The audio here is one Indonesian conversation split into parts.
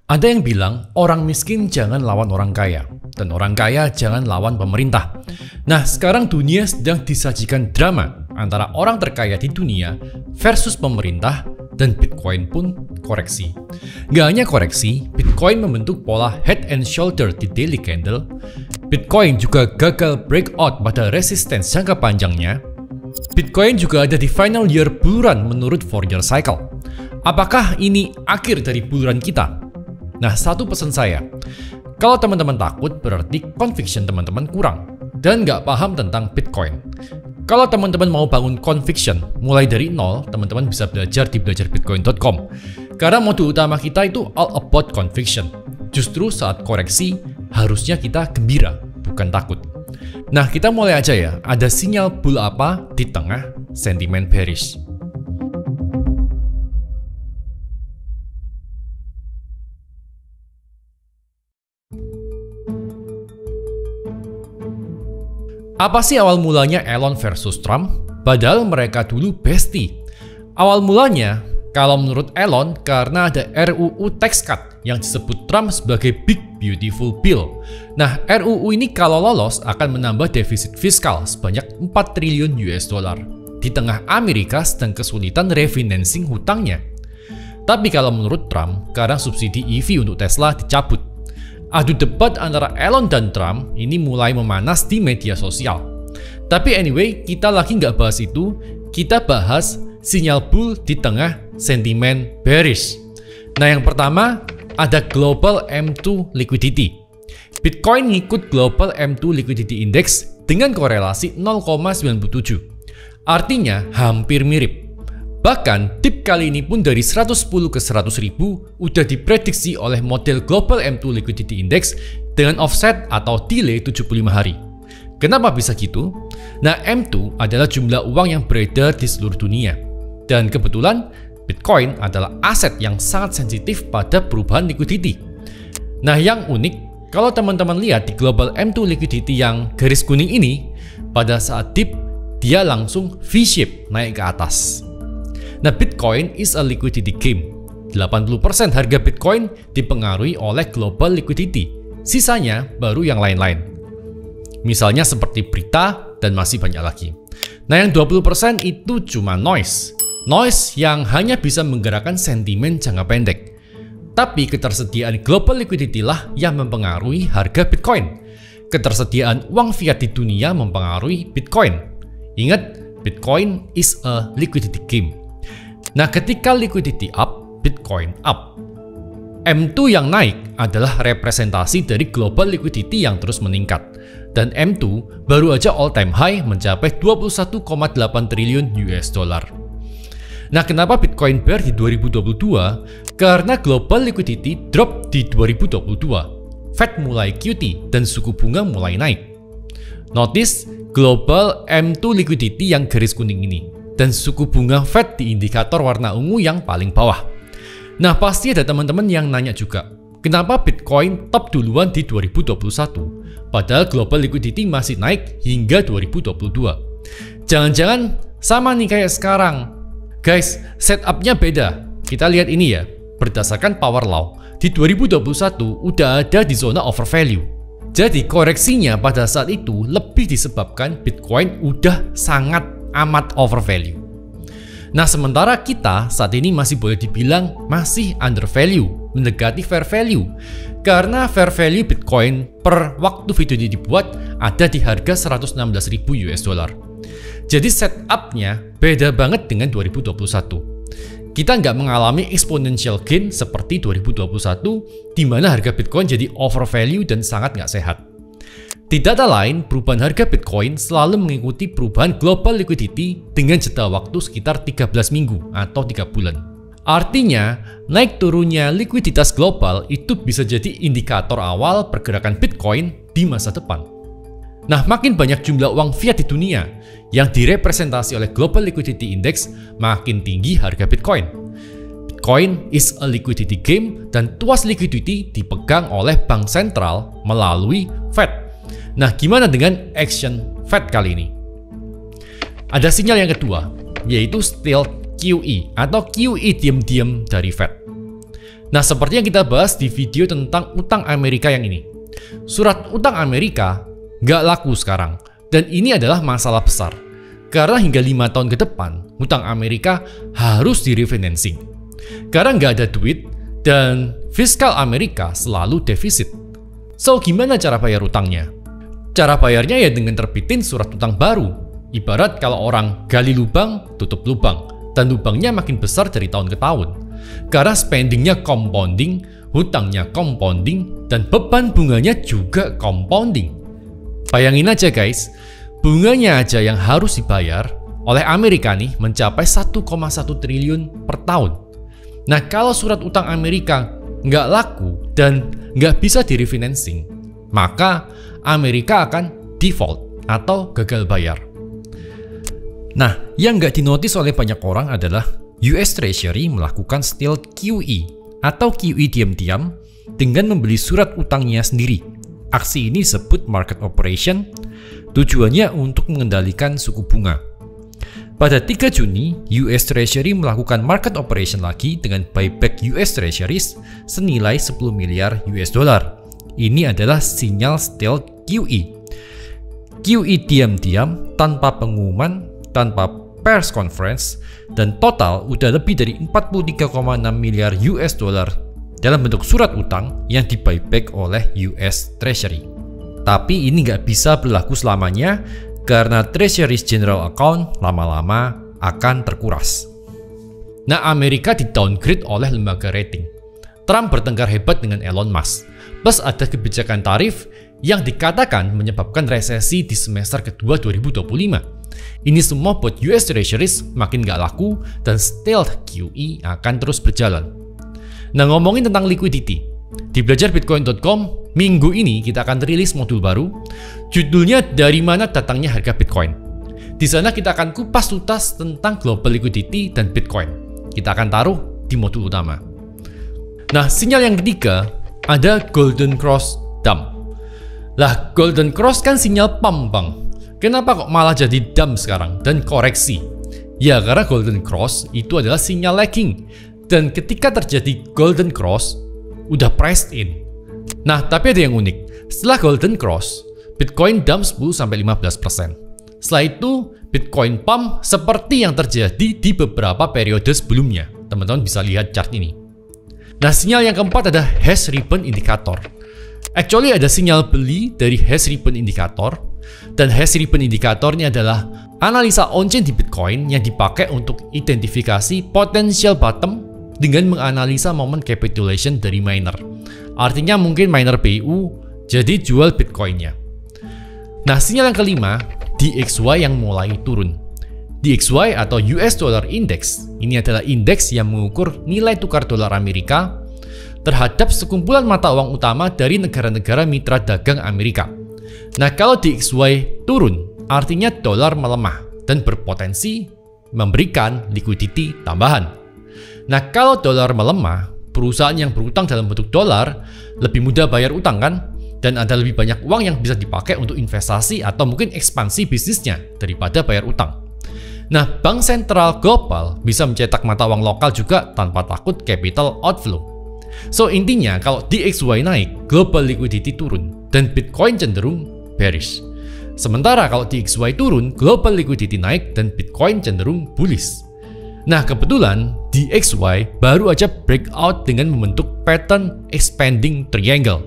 Ada yang bilang orang miskin jangan lawan orang kaya, dan orang kaya jangan lawan pemerintah. Nah, sekarang dunia sedang disajikan drama antara orang terkaya di dunia versus pemerintah, dan Bitcoin pun koreksi. Gak hanya koreksi, Bitcoin membentuk pola head and shoulder di daily candle. Bitcoin juga gagal breakout pada resistance jangka panjangnya. Bitcoin juga ada di final year bull run menurut Fourier cycle. Apakah ini akhir dari bull run kita? Nah, satu pesan saya, kalau teman-teman takut berarti conviction teman-teman kurang dan nggak paham tentang Bitcoin. Kalau teman-teman mau bangun conviction mulai dari nol, teman-teman bisa belajar di belajarbitcoin.com. Karena modul utama kita itu all about conviction. Justru saat koreksi, harusnya kita gembira, bukan takut. Nah, kita mulai aja ya. Ada sinyal bull apa di tengah sentimen bearish? Apa sih awal mulanya Elon versus Trump? Padahal mereka dulu bestie. Awal mulanya, kalau menurut Elon, karena ada RUU tax cut yang disebut Trump sebagai Big Beautiful Bill. Nah, RUU ini kalau lolos akan menambah defisit fiskal sebanyak 4 triliun US dollar. Di tengah Amerika sedang kesulitan refinancing hutangnya. Tapi kalau menurut Trump, karena subsidi EV untuk Tesla dicabut. Adu debat antara Elon dan Trump ini mulai memanas di media sosial. Tapi anyway, kita lagi nggak bahas itu, kita bahas sinyal bull di tengah sentimen bearish. Nah, yang pertama ada Global M2 Liquidity. Bitcoin ngikut Global M2 Liquidity Index dengan korelasi 0,97. Artinya hampir mirip. Bahkan dip kali ini pun dari 110 ke 100 ribu udah diprediksi oleh model Global M2 Liquidity Index dengan offset atau delay 75 hari. Kenapa bisa gitu? Nah, M2 adalah jumlah uang yang beredar di seluruh dunia. Dan kebetulan Bitcoin adalah aset yang sangat sensitif pada perubahan liquidity. Nah, yang unik, kalau teman-teman lihat di Global M2 Liquidity yang garis kuning ini, pada saat dip, dia langsung V-shape naik ke atas. Nah, Bitcoin is a liquidity game. 80% harga Bitcoin dipengaruhi oleh global liquidity. Sisanya baru yang lain-lain. Misalnya seperti berita dan masih banyak lagi. Nah, yang 20% itu cuma noise. Noise yang hanya bisa menggerakkan sentimen jangka pendek. Tapi ketersediaan global liquidity lah yang mempengaruhi harga Bitcoin. Ketersediaan uang fiat di dunia mempengaruhi Bitcoin. Ingat, Bitcoin is a liquidity game. Nah, ketika liquidity up, Bitcoin up. M2 yang naik adalah representasi dari global liquidity yang terus meningkat. Dan M2 baru aja all time high mencapai 21,8 triliun US dollar. Nah, kenapa Bitcoin bear di 2022? Karena global liquidity drop di 2022. Fed mulai QT dan suku bunga mulai naik. Notice global M2 liquidity yang garis kuning ini. Dan suku bunga Fed di indikator warna ungu yang paling bawah. Nah, pasti ada teman-teman yang nanya juga, kenapa Bitcoin top duluan di 2021, padahal global liquidity masih naik hingga 2022. Jangan-jangan sama nih kayak sekarang. Guys, setupnya beda. Kita lihat ini ya, berdasarkan power law, di 2021 udah ada di zona overvalue. Jadi koreksinya pada saat itu lebih disebabkan Bitcoin udah sangat amat overvalue. Nah, sementara kita saat ini masih boleh dibilang masih undervalue, mendekati fair value. Karena fair value Bitcoin per waktu video ini dibuat ada di harga 116.000 US dollar. Jadi setupnya beda banget dengan 2021. Kita nggak mengalami exponential gain seperti 2021, di mana harga Bitcoin jadi overvalue dan sangat nggak sehat. Di data lain, perubahan harga Bitcoin selalu mengikuti perubahan global liquidity dengan jeda waktu sekitar 13 minggu atau 3 bulan. Artinya, naik turunnya likuiditas global itu bisa jadi indikator awal pergerakan Bitcoin di masa depan. Nah, makin banyak jumlah uang fiat di dunia yang direpresentasi oleh Global Liquidity Index, makin tinggi harga Bitcoin. Bitcoin is a liquidity game dan tuas liquidity dipegang oleh bank sentral melalui Fed. Nah, gimana dengan action Fed kali ini? Ada sinyal yang kedua, yaitu stealth QE atau QE diam-diam dari Fed. Nah, seperti yang kita bahas di video tentang utang Amerika yang ini. Surat utang Amerika nggak laku sekarang. Dan ini adalah masalah besar. Karena hingga 5 tahun ke depan, utang Amerika harus direfinancing. Karena nggak ada duit dan fiskal Amerika selalu defisit. So, gimana cara bayar utangnya? Cara bayarnya ya dengan terbitin surat utang baru. Ibarat kalau orang gali lubang, tutup lubang. Dan lubangnya makin besar dari tahun ke tahun. Karena spendingnya compounding, hutangnya compounding, dan beban bunganya juga compounding. Bayangin aja guys, bunganya aja yang harus dibayar oleh Amerika nih mencapai 1,1 triliun per tahun. Nah, kalau surat utang Amerika nggak laku dan nggak bisa direfinancing, maka Amerika akan default atau gagal bayar. Nah, yang nggak dinotis oleh banyak orang adalah US Treasury melakukan stealth QE atau QE diam-diam dengan membeli surat utangnya sendiri. Aksi ini disebut market operation, tujuannya untuk mengendalikan suku bunga. Pada 3 Juni, US Treasury melakukan market operation lagi dengan buyback US Treasuries senilai 10 miliar US dollar. Ini adalah sinyal stealth QE. QE diam-diam, tanpa pengumuman, tanpa press conference, dan total udah lebih dari 43,6 miliar US dollar dalam bentuk surat utang yang di buyback oleh US Treasury. Tapi ini nggak bisa berlaku selamanya karena Treasury's General Account lama-lama akan terkuras. Nah, Amerika di-downgrade oleh lembaga rating. Trump bertengkar hebat dengan Elon Musk. Plus ada kebijakan tarif yang dikatakan menyebabkan resesi di semester kedua 2025. Ini semua buat US Treasuries makin nggak laku dan stealth QE akan terus berjalan. Nah, ngomongin tentang liquidity, di belajarbitcoin.com minggu ini kita akan rilis modul baru, judulnya dari mana datangnya harga Bitcoin. Di sana kita akan kupas tuntas tentang global liquidity dan Bitcoin. Kita akan taruh di modul utama. Nah, sinyal yang ketiga ada Golden Cross dump. Lah, Golden Cross kan sinyal pump bang. Kenapa kok malah jadi dump sekarang dan koreksi? Ya, karena Golden Cross itu adalah sinyal lagging. Dan ketika terjadi Golden Cross, udah priced in. Nah, tapi ada yang unik. Setelah Golden Cross, Bitcoin dump 10-15%. Setelah itu, Bitcoin pump seperti yang terjadi di beberapa periode sebelumnya. Teman-teman bisa lihat chart ini. Nah, sinyal yang keempat ada hash ribbon indicator. Actually ada sinyal beli dari hash ribbon indicator. Dan hash ribbon indicator ini adalah analisa on-chain di Bitcoin yang dipakai untuk identifikasi potential bottom dengan menganalisa momen capitulation dari miner. Artinya mungkin miner PU jadi jual Bitcoinnya. Nah, sinyal yang kelima, DXY yang mulai turun. DXY atau US Dollar Index ini adalah indeks yang mengukur nilai tukar dolar Amerika terhadap sekumpulan mata uang utama dari negara-negara mitra dagang Amerika. Nah, kalau DXY turun, artinya dolar melemah dan berpotensi memberikan liquidity tambahan. Nah, kalau dolar melemah, perusahaan yang berutang dalam bentuk dolar lebih mudah bayar utang kan? Dan ada lebih banyak uang yang bisa dipakai untuk investasi atau mungkin ekspansi bisnisnya daripada bayar utang. Nah, bank sentral global bisa mencetak mata uang lokal juga tanpa takut capital outflow. So, intinya kalau DXY naik, global liquidity turun dan Bitcoin cenderung bearish. Sementara kalau DXY turun, global liquidity naik dan Bitcoin cenderung bullish. Nah, kebetulan DXY baru aja breakout dengan membentuk pattern expanding triangle.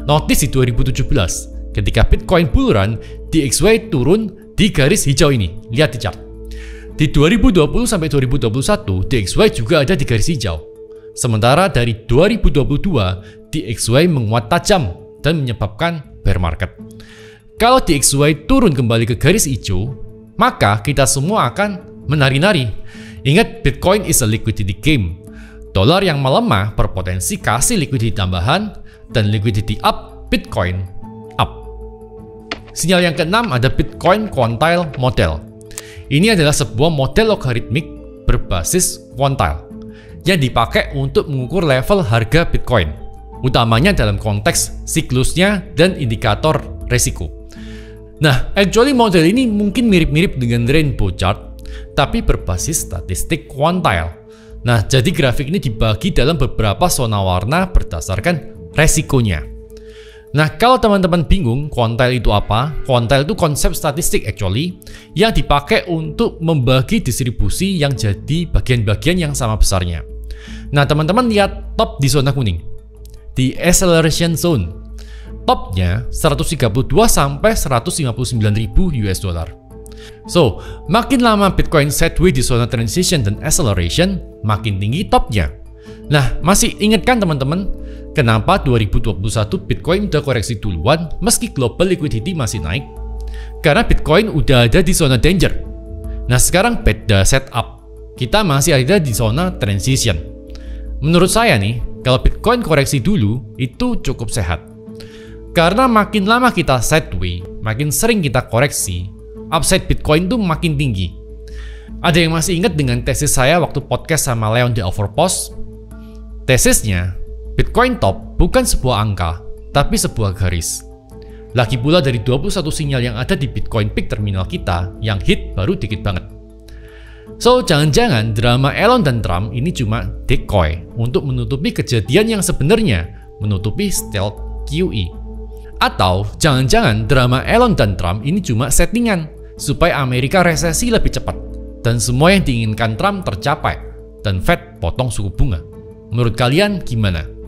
Notice di 2017, ketika Bitcoin bull run, DXY turun di garis hijau ini. Lihat di chart. Di 2020 sampai 2021, DXY juga ada di garis hijau. Sementara dari 2022, DXY menguat tajam dan menyebabkan bear market. Kalau DXY turun kembali ke garis hijau, maka kita semua akan menari-nari. Ingat, Bitcoin is a liquidity game. Dolar yang melemah berpotensi kasih liquidity tambahan, dan liquidity up, Bitcoin up. Sinyal yang keenam ada Bitcoin Quantile Model. Ini adalah sebuah model logaritmik berbasis quantile yang dipakai untuk mengukur level harga Bitcoin, utamanya dalam konteks siklusnya dan indikator resiko. Nah, actually model ini mungkin mirip-mirip dengan rainbow chart, tapi berbasis statistik quantile. Nah, jadi grafik ini dibagi dalam beberapa zona warna berdasarkan resikonya. Nah, kalau teman-teman bingung quantile itu apa, quantile itu konsep statistik actually yang dipakai untuk membagi distribusi yang jadi bagian-bagian yang sama besarnya. Nah, teman-teman lihat top di zona kuning, di acceleration zone. Topnya 132 sampai 159.000 US dollar. So, makin lama Bitcoin sideways di zona transition dan acceleration, makin tinggi topnya. Nah, masih ingat kan teman-teman, kenapa 2021 Bitcoin udah koreksi duluan meski global liquidity masih naik? Karena Bitcoin udah ada di zona danger. Nah, sekarang beda setup. Kita masih ada di zona transition. Menurut saya nih, kalau Bitcoin koreksi dulu, itu cukup sehat. Karena makin lama kita sideways, makin sering kita koreksi, upside Bitcoin tuh makin tinggi. Ada yang masih ingat dengan tesis saya waktu podcast sama Leon di Overpost? Tesisnya, Bitcoin top bukan sebuah angka, tapi sebuah garis. Lagi pula dari 21 sinyal yang ada di Bitcoin Peak terminal kita, yang hit baru dikit banget. So, jangan-jangan drama Elon dan Trump ini cuma decoy untuk menutupi kejadian yang sebenarnya, menutupi stealth QE. Atau jangan-jangan drama Elon dan Trump ini cuma settingan supaya Amerika resesi lebih cepat dan semua yang diinginkan Trump tercapai dan Fed potong suku bunga. Menurut kalian gimana?